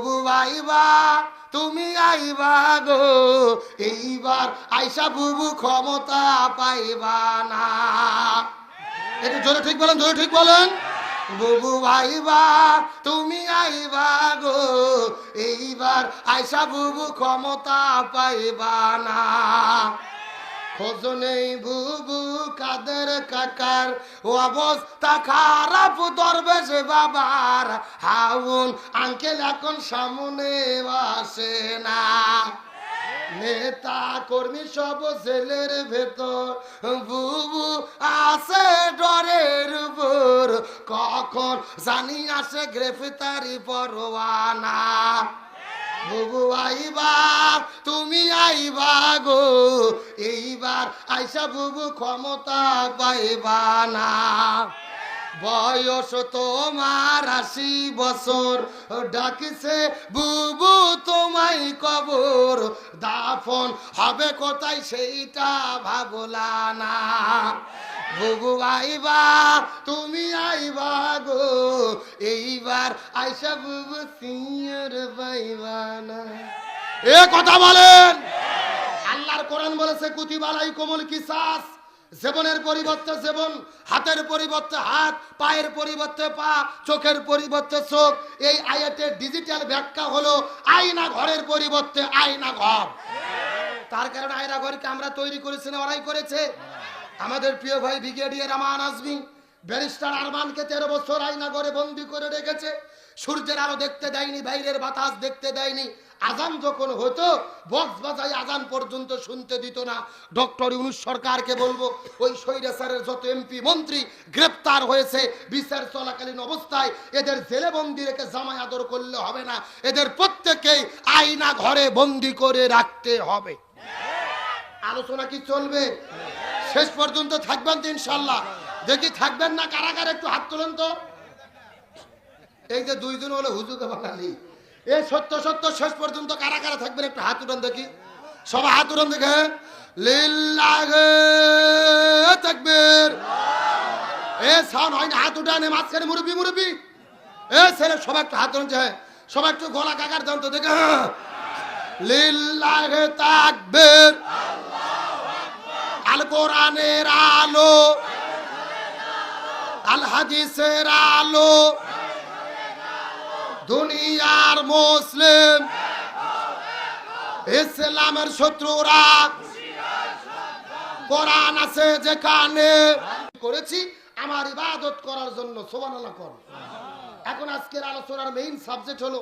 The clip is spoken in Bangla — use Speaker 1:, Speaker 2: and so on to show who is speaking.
Speaker 1: বুবু আইবা তুমি আইবা গো, এইবার আইসা বুবু ক্ষমতা পাইবা না। একটু জোরে ঠিক বলেন, জোরে ঠিক বলেন। বুবু আইবা তুমি আইবা গো, এইবার আইসা বুবু ক্ষমতা পাইবা না। খোঁজ নেই বুবু কাদের কাকার, অবস্থা খারাপ দরবেশ বাবার, হাউন আঙ্কেল এখন সামনে আসে না। নেতা কর্মী সব জেলের ভেতর, বুবু আছে ডরের উপর, কখন জানি আসে গ্রেফতারি পরোয়ানা। বুবু আইবা তুমি আইবা গো, এইবার আইসা বুবু ক্ষমতা পাইবা না। বয়স তোমার 80 বছর, ডাকিছে বুবু তোমায় কবর, দাফন হবে কোথায় সেইটা ভাবলা না। বুবু আইবা তুমি আইবা গো, এইবার আইসা বুবু সিংহের পাইবা না। এ কথা বলেন। আল্লাহর কোরআন বলেছে কুতিবালাই কোমল কিসাস, জীবনের পরিবর্তে জীবন, হাতের পরিবর্তে হাত, পায়ের পরিবর্তে পা, চোখের পরিবর্তে চোখ। এই আয়াতের ডিজিটাল ব্যাখ্যা হলো আয়না ঘরের পরিবর্তে আয়না ঘর। তার কারণে আয়না ঘরকে আমরা তৈরি করেছি না ওরাই করেছে? আমাদের প্রিয় ভাই ব্রিগেডিয়ার আমান আজমি, ব্যারিস্টার আরমানকে 13 বছর আয়না ঘরে বন্দি করে রেখেছে। সূর্যের আলো দেখতে দেয়নি, বাইরের বাতাস দেখতে দেয়নি। আজান যখন হতো বক্স বাজাই আজান পর্যন্ত শুনতে দিত না। ডক্টর ইউনূস সরকারকে বলবো, ওই স্বৈরাচারের যত এমপি মন্ত্রী গ্রেপ্তার হয়েছে বিচার চলাকালীন অবস্থায়, এদের জেলে বন্দি রেখে জামাই আদর করলে হবে না, এদের প্রত্যেককেই আয়না ঘরে বন্দি করে রাখতে হবে। আলোচনা কি চলবে? শেষ পর্যন্ত থাকবেন তো ইনশাল্লাহ? দেখি থাকবেন না কারা কারা, একটু হাত তোলেন তো। এই যে 2 জন হলো হুজুগে বাঙালি, এই সত্য সত্য শেষ পর্যন্ত কারা কারা থাকবেন একটু হাত উঠান দেখি। সবাই হাত উঠান দেখে। লিল্লাহি তাকবীর। এ সাউন্ড হয় না, হাত উঠান। মাঝখানে মুরব্বি মুরব্বি, এ ছেলে সবাই একটু হাত উঠান। সবাই একটু গলা কাকার দাম তো দেখে। লিল্লাহি তাকবীর। আল কোরআনের আলো, আল হাদিসের আলো, দুনিয়ার মুসলিম, ইসলামের শত্রুরা কোরআন আছে যেখানে। করেছি আমার ইবাদত করার জন্য, সুবহানাল্লাহ কর। এখন আজকের আলোচনার মেইন সাবজেক্ট হলো